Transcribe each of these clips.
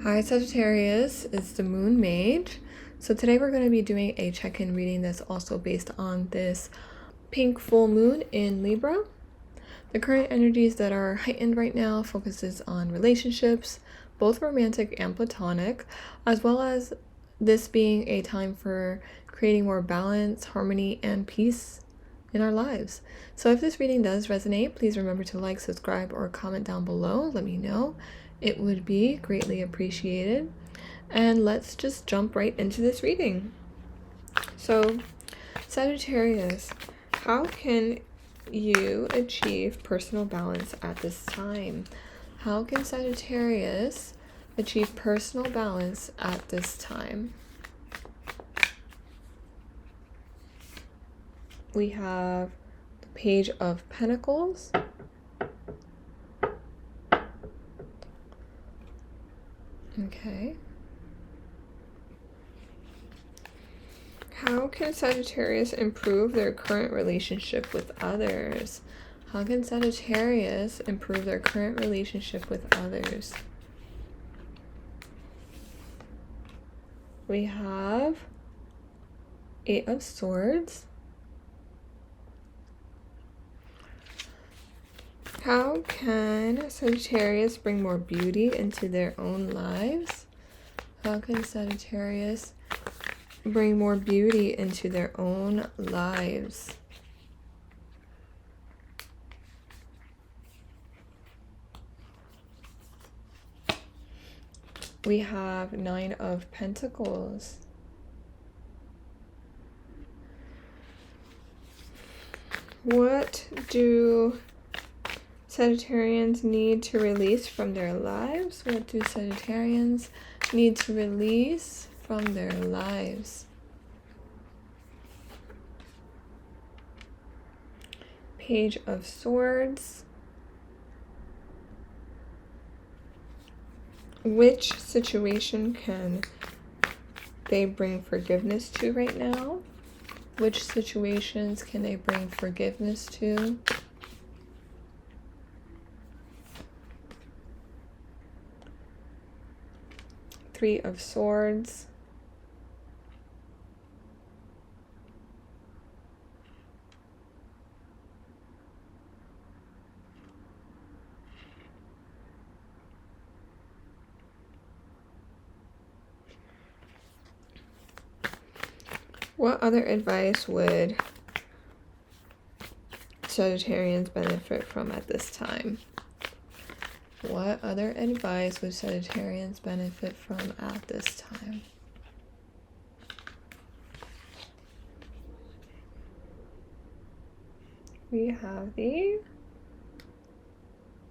Hi Sagittarius, it's the Moon Mage. So today we're going to be doing a check-in reading that's also based on this pink full moon in Libra. The current energies that are heightened right now focuses on relationships, both romantic and platonic, as well as this being a time for creating more balance, harmony, and peace in our lives. So if this reading does resonate, please remember to like, subscribe, or comment down below. Let me know. It would be greatly appreciated. And let's just jump right into this reading. So, Sagittarius, how can you achieve personal balance at this time? How can Sagittarius achieve personal balance at this time? We have the Page of Pentacles. Okay. How can Sagittarius improve their current relationship with others? How can Sagittarius improve their current relationship with others? We have Eight of Swords. How can Sagittarius bring more beauty into their own lives? How can Sagittarius bring more beauty into their own lives? We have Nine of Pentacles. What do Sagittarians need to release from their lives? What do Sagittarians need to release from their lives? Page of Swords. Which situation can they bring forgiveness to right now? Which situations can they bring forgiveness to? Three of Swords. What other advice would Sagittarians benefit from at this time? What other advice would Sagittarians benefit from at this time? We have the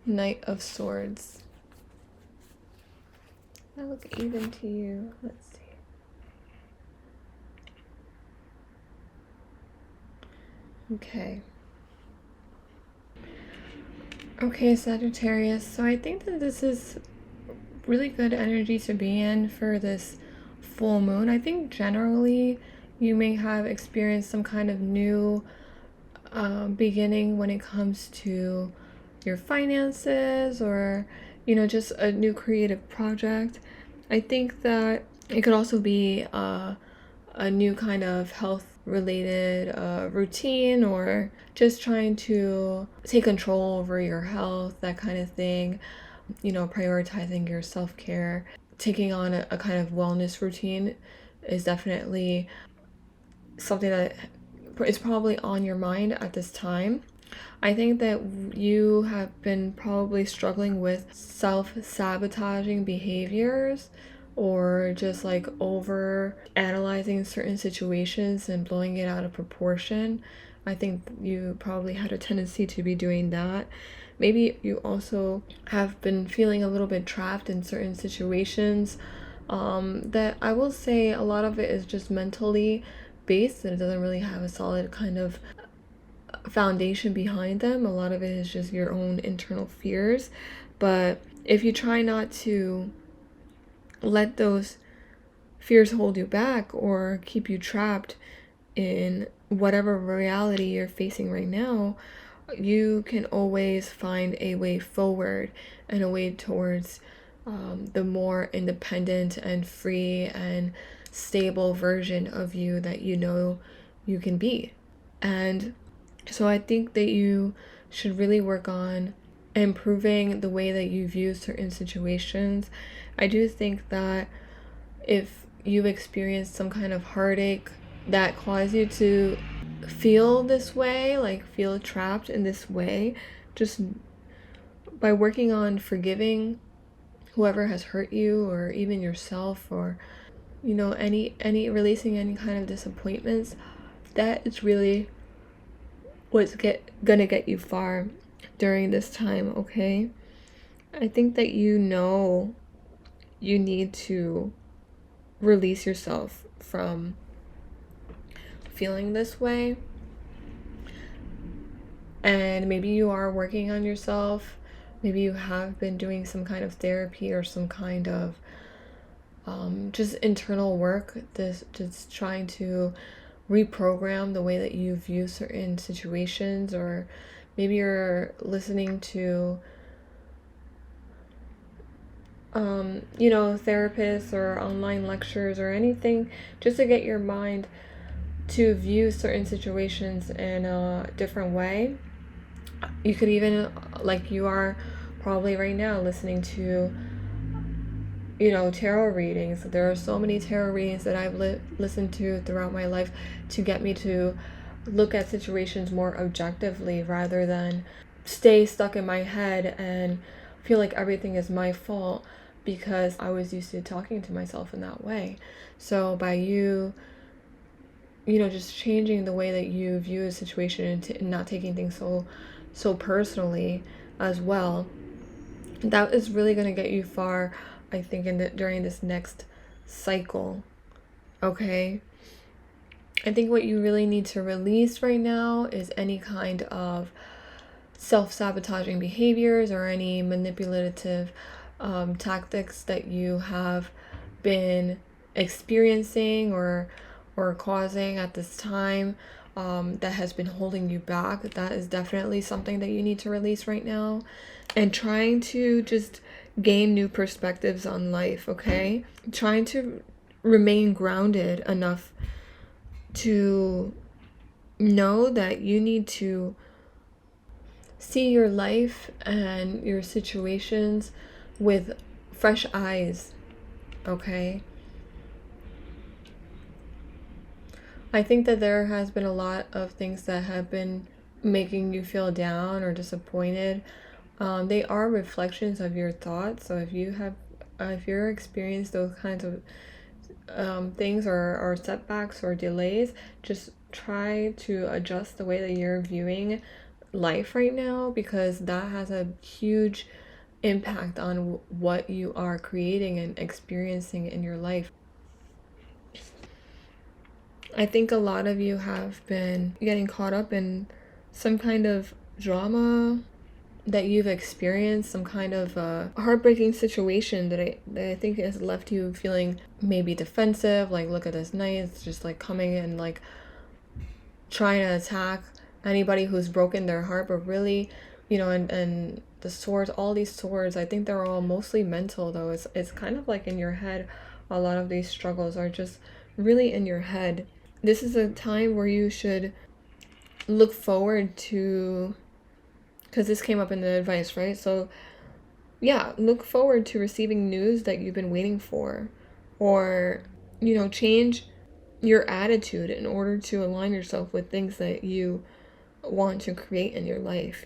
Knight of Swords. That look even to you. Let's see. Okay. Okay, Sagittarius. So I think that this is really good energy to be in for this full moon. I think generally you may have experienced some kind of new beginning when it comes to your finances, or just a new creative project. I think that it could also be a new kind of health related routine, or just trying to take control over your health, that kind of thing. Prioritizing your self-care, taking on a kind of wellness routine is definitely something that is probably on your mind at this time. I think that you have been probably struggling with self-sabotaging behaviors, or just like over analyzing certain situations and blowing it out of proportion. I think you probably had a tendency to be doing that. Maybe you also have been feeling a little bit trapped in certain situations that I will say a lot of it is just mentally based, and it doesn't really have a solid kind of foundation behind them. A lot of it is just your own internal fears. But if you try not to let those fears hold you back or keep you trapped in whatever reality you're facing right now, you can always find a way forward and a way towards the more independent and free and stable version of you that you know you can be. And so I think that you should really work on improving the way that you view certain situations. I do think that if you've experienced some kind of heartache that caused you to feel this way, like feel trapped in this way, just by working on forgiving whoever has hurt you, or even yourself, or any releasing any kind of disappointments, that is really what's gonna get you far during this time. Okay, I think that you need to release yourself from feeling this way, and maybe you are working on yourself. Maybe you have been doing some kind of therapy or some kind of just internal work, just trying to reprogram the way that you view certain situations, or maybe you're listening to therapists or online lectures or anything, just to get your mind to view certain situations in a different way. You could even, like you are probably right now, listening to tarot readings. There are so many tarot readings that I've listened to throughout my life to get me to look at situations more objectively, rather than stay stuck in my head and feel like everything is my fault, because I was used to talking to myself in that way. So by you just changing the way that you view a situation and not taking things so personally as well, that is really going to get you far, I think, during this next cycle. Okay, I think what you really need to release right now is any kind of self-sabotaging behaviors or any manipulative tactics that you have been experiencing or causing at this time, that has been holding you back. That is definitely something that you need to release right now, and trying to just gain new perspectives on life. Okay, trying to remain grounded enough to know that you need to see your life and your situations with fresh eyes. Okay, I think that there has been a lot of things that have been making you feel down or disappointed. They are reflections of your thoughts. So if you're experienced those kinds of things or setbacks or delays, just try to adjust the way that you're viewing life right now, because that has a huge impact on what you are creating and experiencing in your life. I think a lot of you have been getting caught up in some kind of drama that you've experienced, some kind of heartbreaking situation that I think has left you feeling maybe defensive, like, look at this knight, it's just like coming and like trying to attack anybody who's broken their heart. But really, and the swords, all these swords, I think they're all mostly mental though. It's kind of like in your head. A lot of these struggles are just really in your head. This is a time where you should look forward to, because this came up in the advice, right? So yeah, look forward to receiving news that you've been waiting for, or change your attitude in order to align yourself with things that you want to create in your life.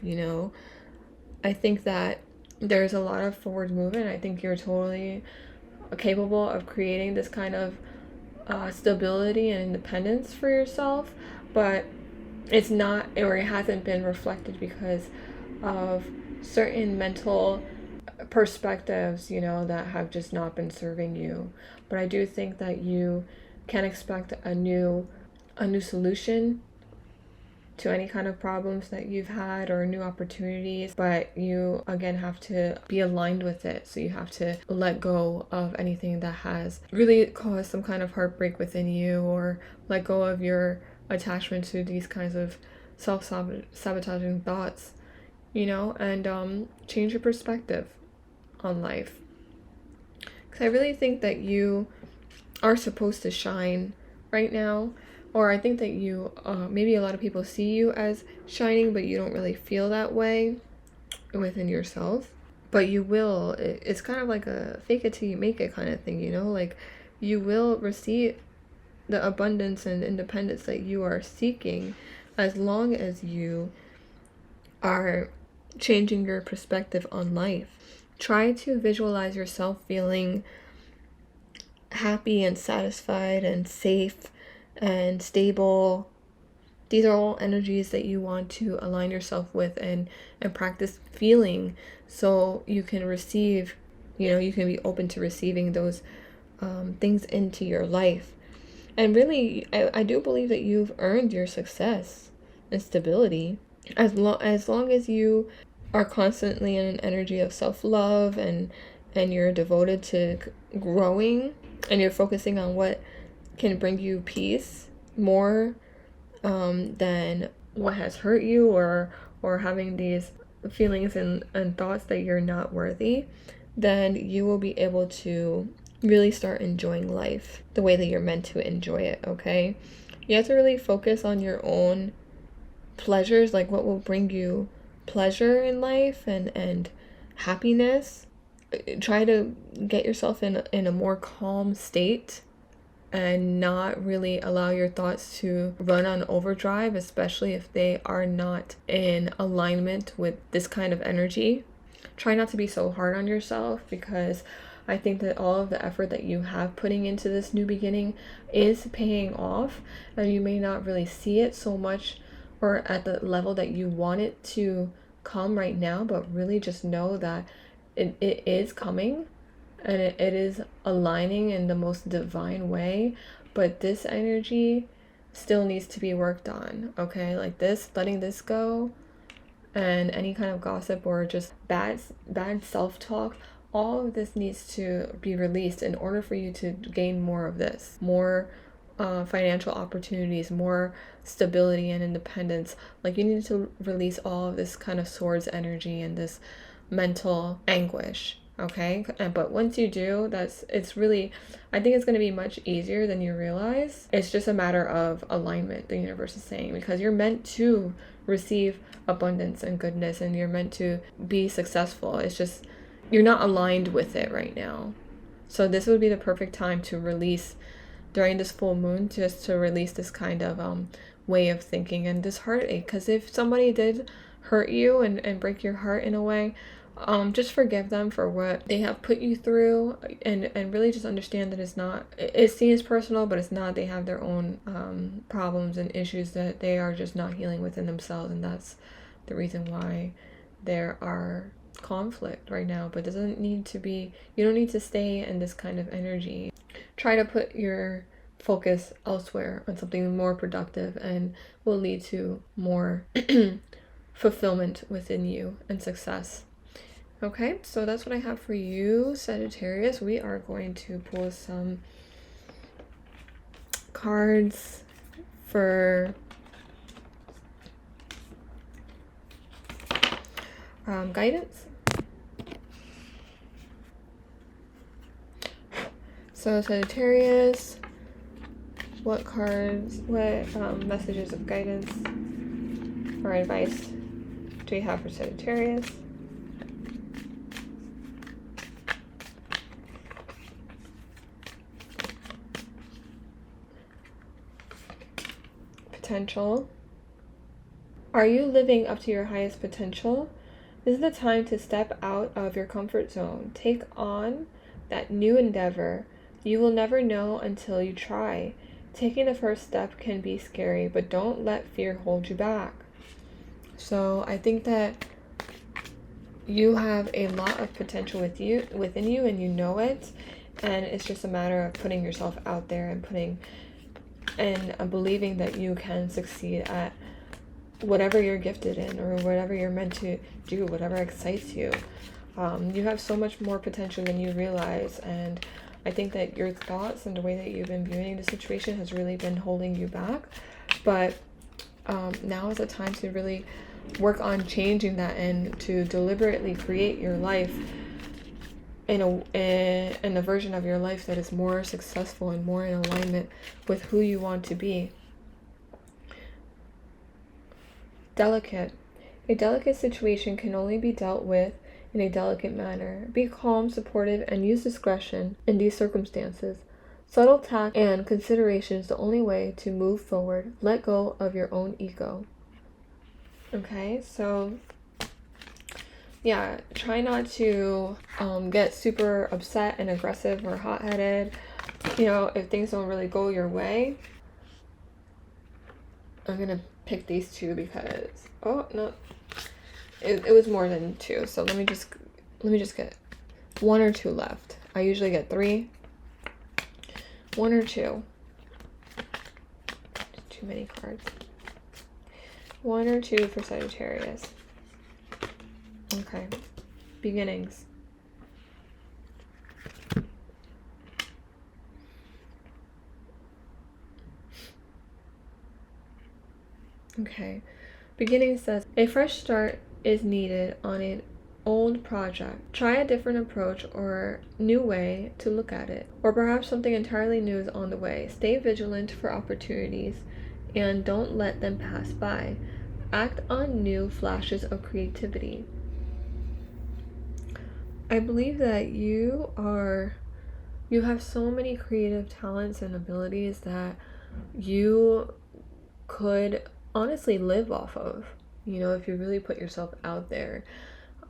I think that there's a lot of forward movement. I think you're totally capable of creating this kind of stability and independence for yourself, but it's not, or it hasn't been reflected because of certain mental perspectives, that have just not been serving you. But I do think that you can expect a new solution to any kind of problems that you've had, or new opportunities, but you again have to be aligned with it. So you have to let go of anything that has really caused some kind of heartbreak within you, or let go of your attachment to these kinds of self-sabotaging thoughts, and change your perspective on life. I really think that you are supposed to shine right now, or I think that you, maybe a lot of people see you as shining, but you don't really feel that way within yourself. But you will. It's kind of like a fake it till you make it kind of thing, you know? Like, you will receive the abundance and independence that you are seeking as long as you are changing your perspective on life. Try to visualize yourself feeling happy and satisfied and safe and stable. These are all energies that you want to align yourself with and practice feeling, so you can receive, you can be open to receiving those things into your life. And really, I do believe that you've earned your success and stability as long as you are constantly in an energy of self-love and you're devoted to growing, and you're focusing on what can bring you peace more than what has hurt you, or having these feelings and thoughts that you're not worthy, then you will be able to really start enjoying life the way that you're meant to enjoy it, okay? You have to really focus on your own pleasures, like what will bring you pleasure in life and happiness. Try to get yourself in a more calm state and not really allow your thoughts to run on overdrive, especially if they are not in alignment with this kind of energy. Try not to be so hard on yourself, because I think that all of the effort that you have putting into this new beginning is paying off, and you may not really see it so much or at the level that you want it to come right now, but really just know that it is coming, and it is aligning in the most divine way. But this energy still needs to be worked on, okay? Like this, letting this go, and any kind of gossip or just bad self-talk, all of this needs to be released in order for you to gain more of this, more financial opportunities, more stability and independence. Like, you need to release all of this kind of swords energy and this mental anguish, okay? But once you do, it's really, I think it's going to be much easier than you realize. It's just a matter of alignment, the universe is saying, because you're meant to receive abundance and goodness, and you're meant to be successful. It's just you're not aligned with it right now. So this would be the perfect time to release during this full moon, just to release this kind of way of thinking and this heartache. Because if somebody did hurt you and break your heart in a way, just forgive them for what they have put you through, and really just understand that it seems personal, but it's not. They have their own problems and issues that they are just not healing within themselves, and that's the reason why there are conflict right now. But it doesn't need to be. You don't need to stay in this kind of energy. Try to put your focus elsewhere on something more productive, and will lead to more fulfillment within you and success. Okay, so that's what I have for you, Sagittarius. We are going to pull some cards for guidance. So Sagittarius, what messages of guidance or advice do you have for Sagittarius? Potential. Are you living up to your highest potential? This is the time to step out of your comfort zone. Take on that new endeavor. You will never know until you try. Taking the first step can be scary, but don't let fear hold you back. So I think that you have a lot of potential within you, and you know it. And it's just a matter of putting yourself out there and believing that you can succeed at whatever you're gifted in, or whatever you're meant to do, whatever excites you. You have so much more potential than you realize, and I think that your thoughts and the way that you've been viewing the situation has really been holding you back. But now is the time to really work on changing that, and to deliberately create your life in a version of your life that is more successful and more in alignment with who you want to be. Delicate. A delicate situation can only be dealt with in a delicate manner. Be calm, supportive, and use discretion in these circumstances. Subtle tact and consideration is the only way to move forward. Let go of your own ego. Okay, so yeah, try not to get super upset and aggressive or hot-headed, you know, if things don't really go your way. I'm gonna pick these two because, oh no, it was more than two, so let me just get one or two left. I usually get three. One or two. Too many cards. One or two for Sagittarius. Okay. Beginnings. Okay. Beginning says, a fresh start is needed on an old project. Try a different approach or new way to look at it. Or perhaps something entirely new is on the way. Stay vigilant for opportunities and don't let them pass by. Act on new flashes of creativity. I believe that you have so many creative talents and abilities that you could honestly live off of, you know, if you really put yourself out there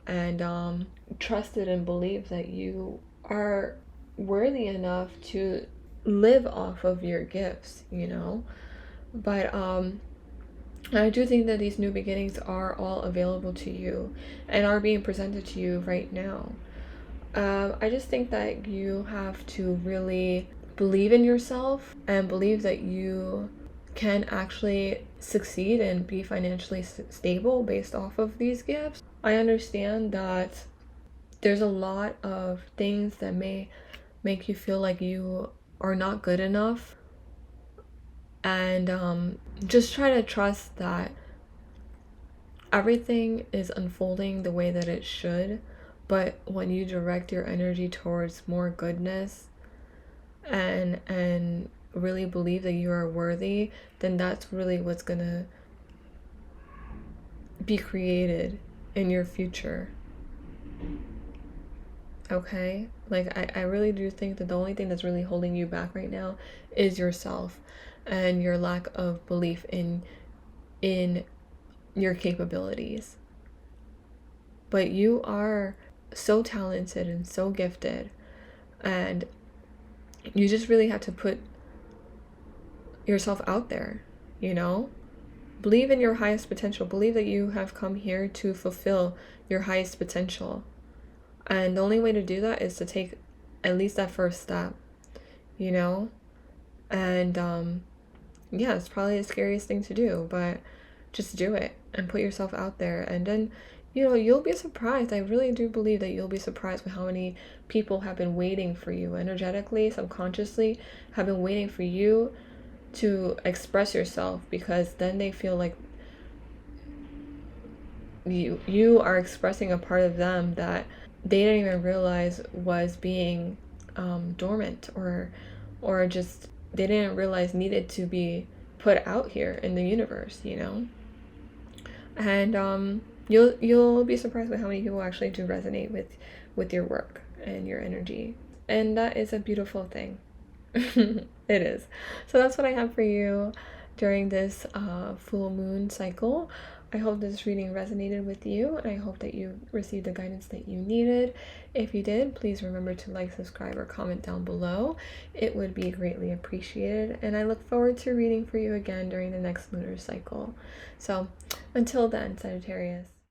and trusted and believe that you are worthy enough to live off of your gifts, you know. But I do think that these new beginnings are all available to you and are being presented to you right now. I just think that you have to really believe in yourself and believe that you can actually succeed and be financially stable based off of these gifts. I understand that there's a lot of things that may make you feel like you are not good enough, and just try to trust that everything is unfolding the way that it should. But when you direct your energy towards more goodness and really believe that you are worthy, then that's really what's gonna be created in your future. Okay? Like, I really do think that the only thing that's really holding you back right now is yourself and your lack of belief in your capabilities. But you are so talented and so gifted, and you just really have to put yourself out there, you know? Believe in your highest potential. Believe that you have come here to fulfill your highest potential. And the only way to do that is to take at least that first step, you know? And yeah, it's probably the scariest thing to do, but just do it and put yourself out there. And then, you know, you'll be surprised. I really do believe that you'll be surprised with how many people have been waiting for you energetically, subconsciously, have been waiting for you to express yourself, because then they feel like you are expressing a part of them that they didn't even realize was being dormant, or just they didn't realize needed to be put out here in the universe, you know. And you'll be surprised with how many people actually do resonate with your work and your energy, and that is a beautiful thing. It is. So that's what I have for you during this full moon cycle. I hope this reading resonated with you, and I hope that you received the guidance that you needed. If you did, please remember to like, subscribe, or comment down below. It would be greatly appreciated, and I look forward to reading for you again during the next lunar cycle. So until then, Sagittarius.